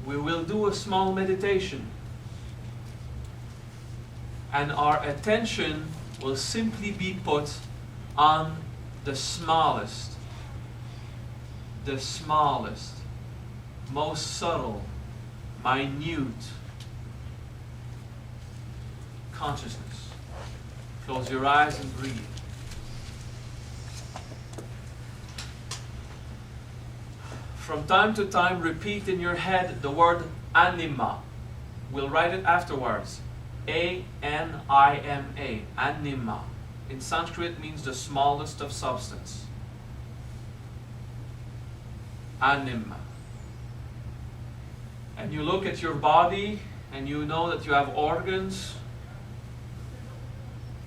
we will do a small meditation. And our attention will simply be put on the smallest, most subtle, minute consciousness. Close your eyes and breathe. From time to time, repeat in your head the word anima. We'll write it afterwards. A-N-I-M-A, anima. In Sanskrit means the smallest of substance. Anima. And you look at your body and you know that you have organs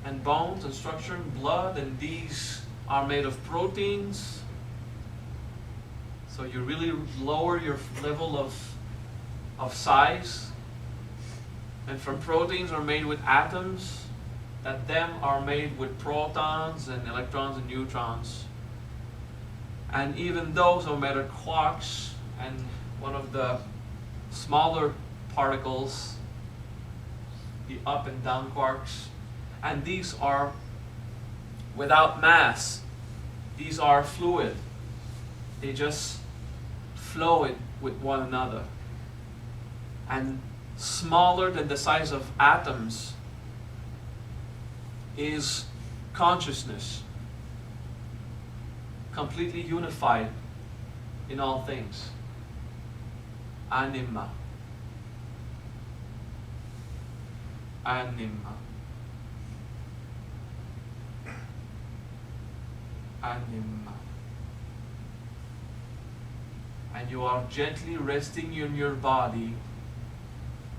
and bones and structure and blood, and these are made of proteins. So you really lower your level of size. And from proteins are made with atoms, that them are made with protons and electrons and neutrons. And even those are made of quarks, and one of the smaller particles, the up and down quarks. And these are without mass. These are fluid. They just flow it with one another. And smaller than the size of atoms is consciousness, completely unified in all things. Anima. Anima. Anima. And you are gently resting in your body,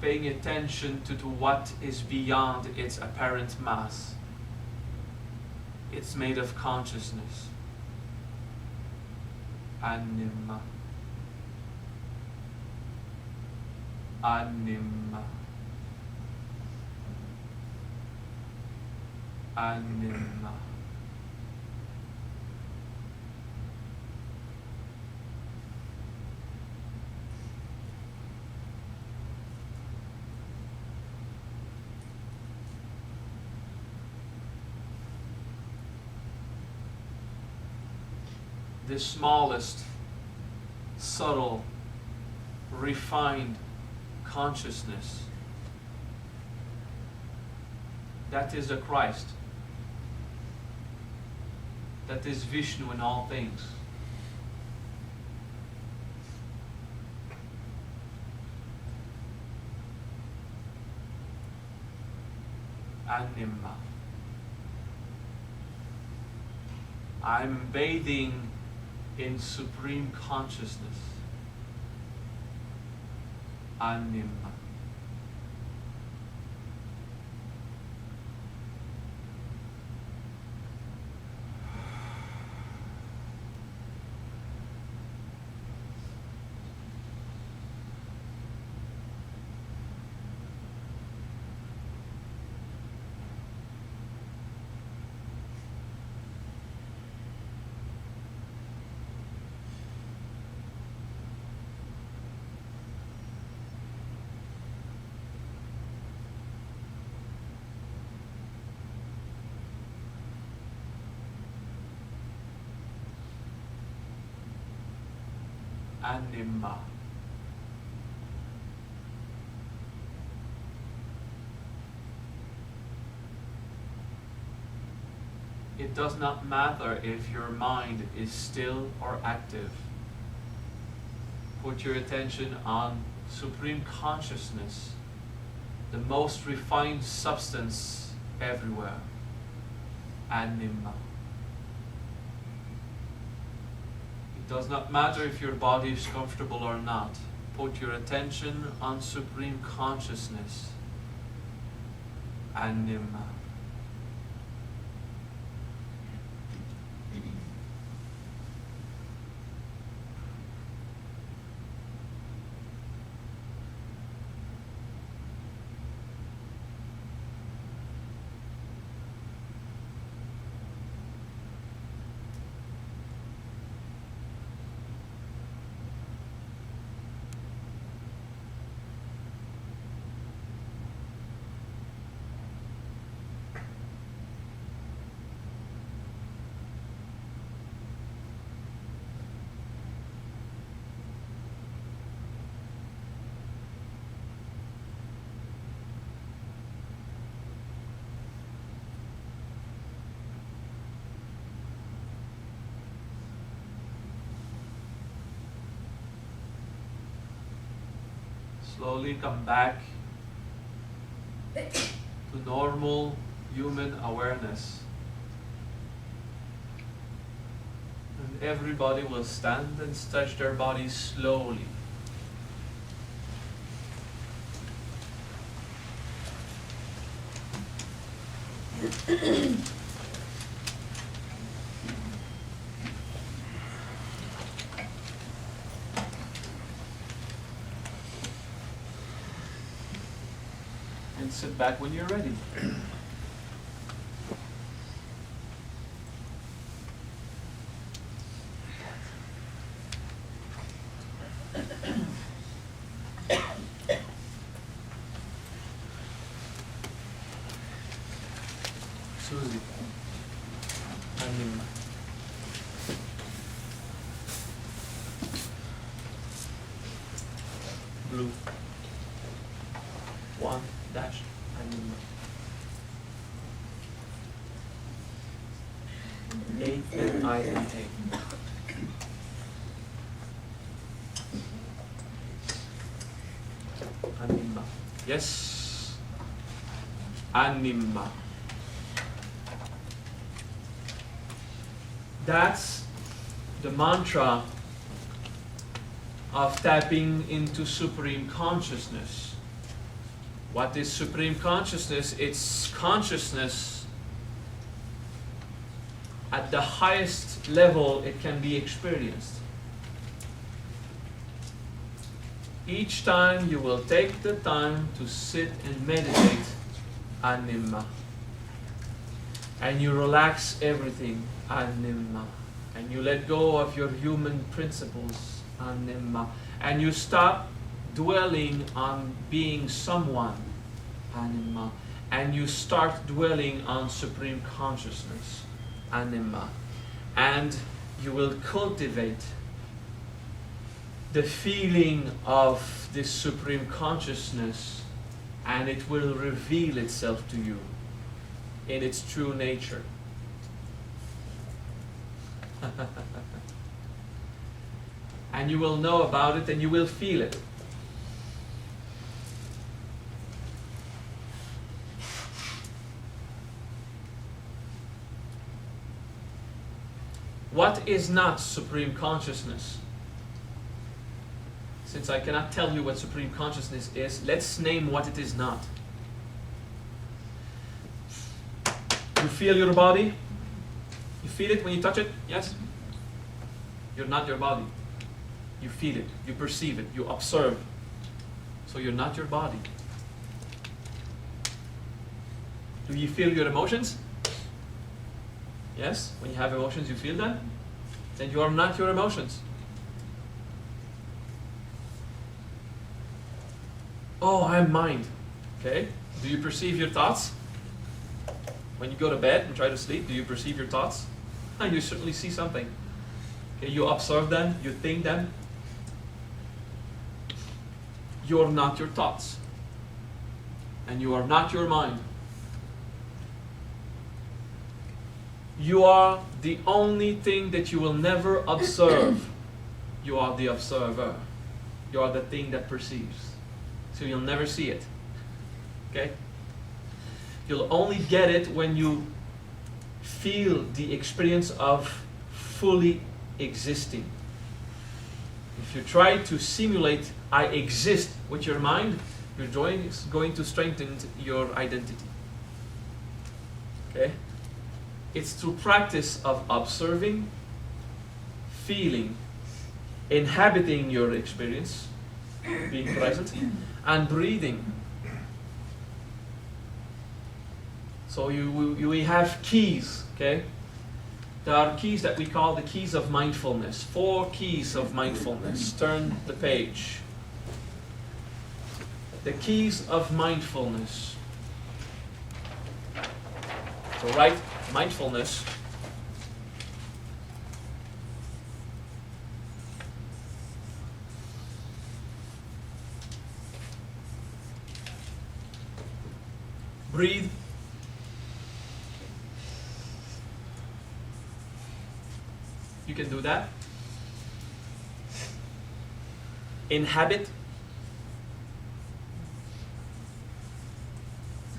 paying attention to what is beyond its apparent mass. It's made of consciousness. Anima. Anima. Anima. The smallest, subtle, refined consciousness. That is the Christ. That is Vishnu in all things. Anima. I'm bathing in supreme consciousness. Anima. Anima. It does not matter if your mind is still or active. Put your attention on supreme consciousness, the most refined substance everywhere. Anima. It does not matter if your body is comfortable or not. Put your attention on supreme consciousness. Anima. Slowly come back to normal human awareness. And everybody will stand and stretch their bodies slowly. And sit back when you're ready. Susie. Anima. Blue. 1 dash anima. 8 and I and A. Anima. Yes. Anima. That's the mantra of tapping into Supreme Consciousness. What is Supreme Consciousness? It's consciousness at the highest level it can be experienced. Each time you will take the time to sit and meditate, anima. And you relax everything, anima. And you let go of your human principles, anima. And you stop dwelling on being someone, anima. And you start dwelling on Supreme Consciousness, anima. And you will cultivate the feeling of this Supreme Consciousness, and it will reveal itself to you in its true nature. And you will know about it and you will feel it. What is not Supreme Consciousness? Since I cannot tell you what Supreme Consciousness is, let's name what it is not. You feel your body? You feel it when you touch it? Yes? You're not your body. You feel it, you perceive it, you observe. So you're not your body. Do you feel your emotions? Yes? When you have emotions, you feel them? Then you are not your emotions. Oh, I'm mind. Okay? Do you perceive your thoughts? When you go to bed and try to sleep, do you perceive your thoughts? And you certainly see something. Okay, you observe them, you think them. You're not your thoughts. And you are not your mind. You are the only thing that you will never observe. You are the observer. You are the thing that perceives. So you'll never see it. Okay? You'll only get it when you feel the experience of fully existing. If you try to simulate I exist with your mind, you're going to strengthen your identity. Okay? It's through practice of observing, feeling, inhabiting your experience, being present, and breathing. So we have keys, okay? There are keys that we call the keys of mindfulness. 4 keys of mindfulness. Turn the page. The keys of mindfulness. So write mindfulness. Breathe. You can do that. Inhabit.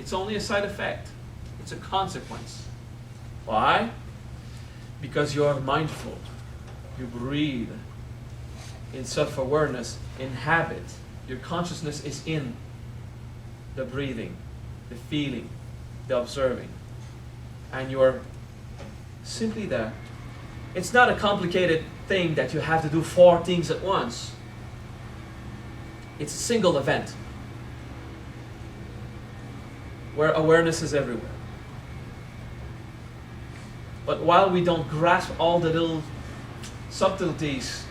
It's only a side effect. It's a consequence. Why? Because you are mindful. You breathe in self-awareness, in habit. Your consciousness is in the breathing, the feeling, the observing. And you're simply there. It's not a complicated thing that you have to do 4 things at once. It's a single event where awareness is everywhere. But while we don't grasp all the little subtleties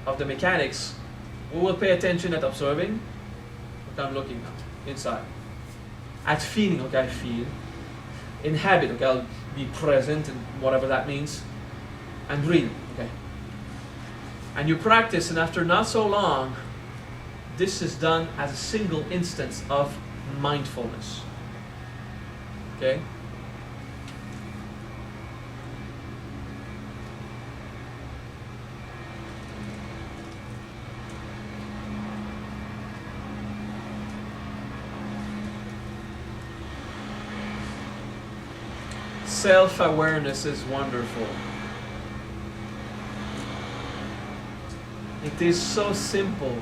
of the mechanics, we will pay attention at observing. Okay, I'm looking now, inside. At feeling, okay, I feel. In habit, okay, I'll be present and whatever that means. And breathing, okay. And you practice, and after not so long, this is done as a single instance of mindfulness. Okay? Self-awareness is wonderful. It is so simple.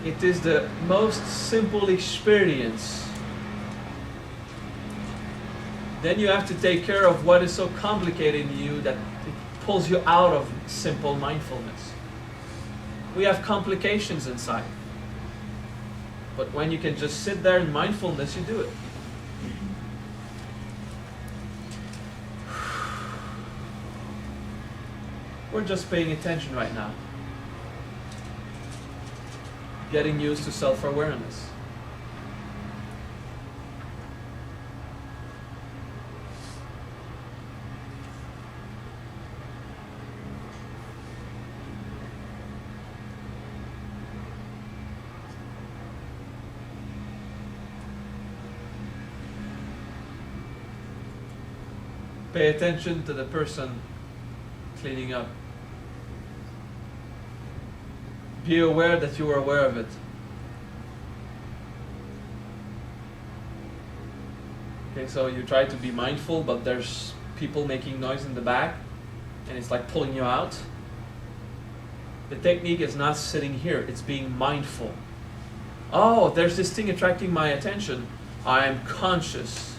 It is the most simple experience. Then you have to take care of what is so complicated in you that it pulls you out of simple mindfulness. We have complications inside. But when you can just sit there in mindfulness, you do it. We're just paying attention right now. Getting used to self-awareness. Pay attention to the person cleaning up. Be aware that you are aware of it. Okay, so you try to be mindful, but there's people making noise in the back, and it's like pulling you out. The technique is not sitting here, it's being mindful. Oh, there's this thing attracting my attention. I am conscious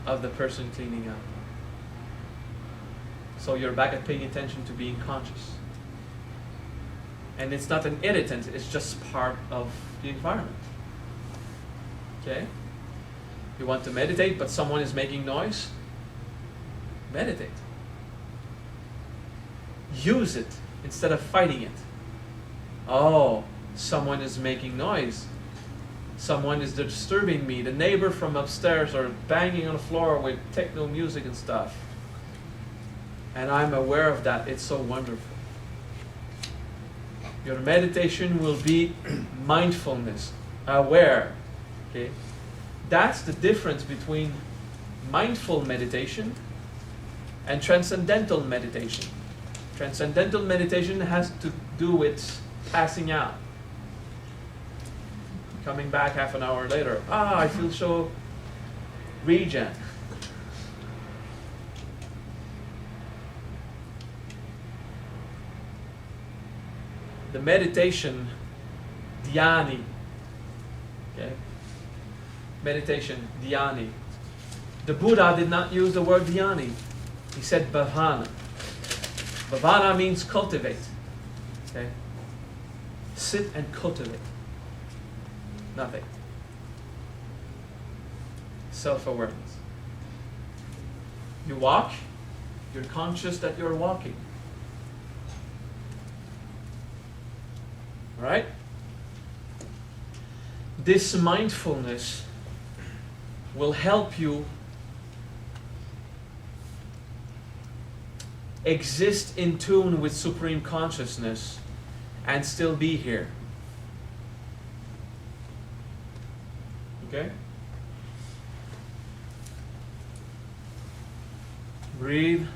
of the person cleaning up. So you're back at paying attention to being conscious. And it's not an irritant, it's just part of the environment. Okay? You want to meditate, but someone is making noise? Meditate. Use it instead of fighting it. Oh, someone is making noise. Someone is disturbing me. The neighbor from upstairs are banging on the floor with techno music and stuff. And I'm aware of that. It's so wonderful. Your meditation will be mindfulness, aware. Okay? That's the difference between mindful meditation and transcendental meditation. Transcendental meditation has to do with passing out. Coming back half an hour later, I feel so regen. The meditation, dhyani. Okay? Meditation, dhyani. The Buddha did not use the word dhyani. He said bhavana. Bhavana means cultivate. Okay? Sit and cultivate. Nothing. Self-awareness. You walk, you're conscious that you're walking. Right? This mindfulness will help you exist in tune with Supreme Consciousness and still be here. Okay? Breathe.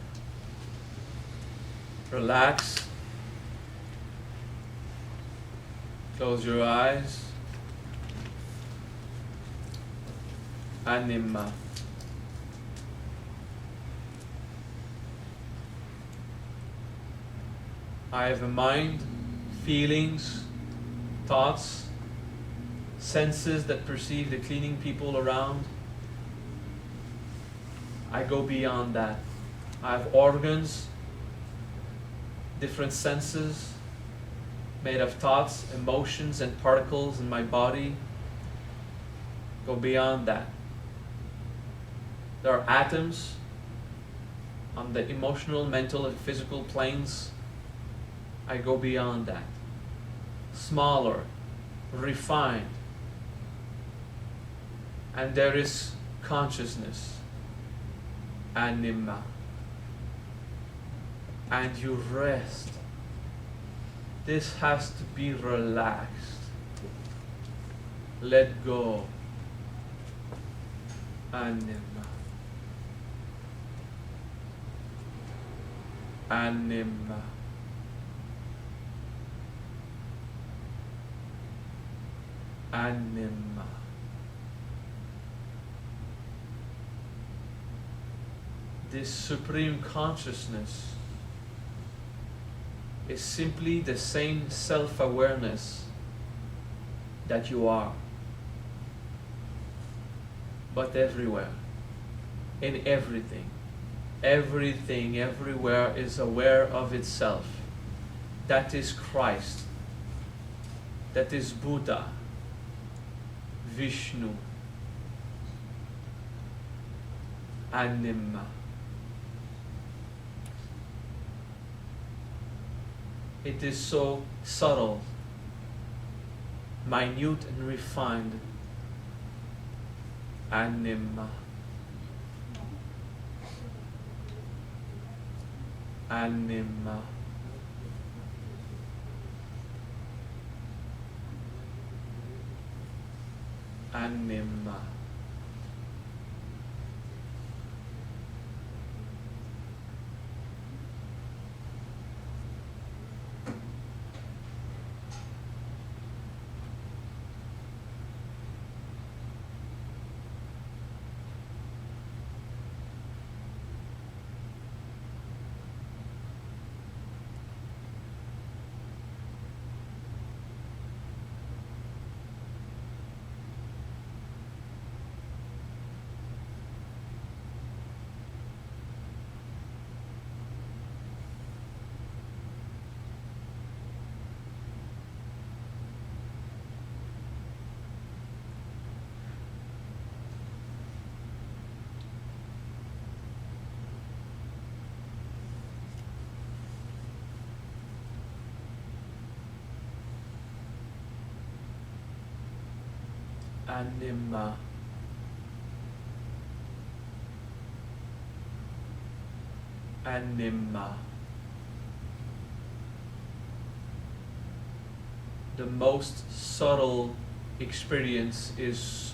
Relax. Close your eyes. anima. I have a mind, feelings, thoughts, senses that perceive the cleaning people around. I go beyond that. I have organs, different senses, made of thoughts, emotions, and particles in my body. Go beyond that. There are atoms on the emotional, mental, and physical planes. I go beyond that. Smaller, refined. And there is consciousness, anima. And you rest. This has to be relaxed. Let go. Anima. Anima. Anima. This supreme consciousness is simply the same self-awareness that you are, but everywhere, in everything. Everything, everywhere is aware of itself. That is Christ. That is Buddha, Vishnu, anima. It is so subtle, minute and refined. Anima. Anima. Anima. Anima. Anima. The most subtle experience is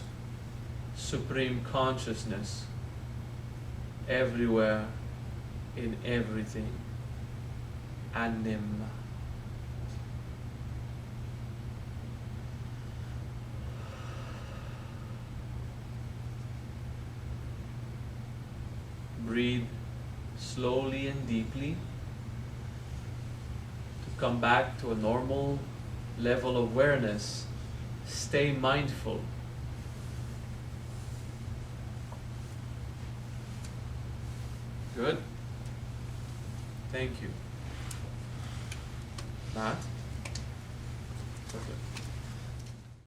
supreme consciousness, everywhere, in everything. Anima. Breathe slowly and deeply to come back to a normal level of awareness. Stay mindful. Good. Thank you. Matt? Okay.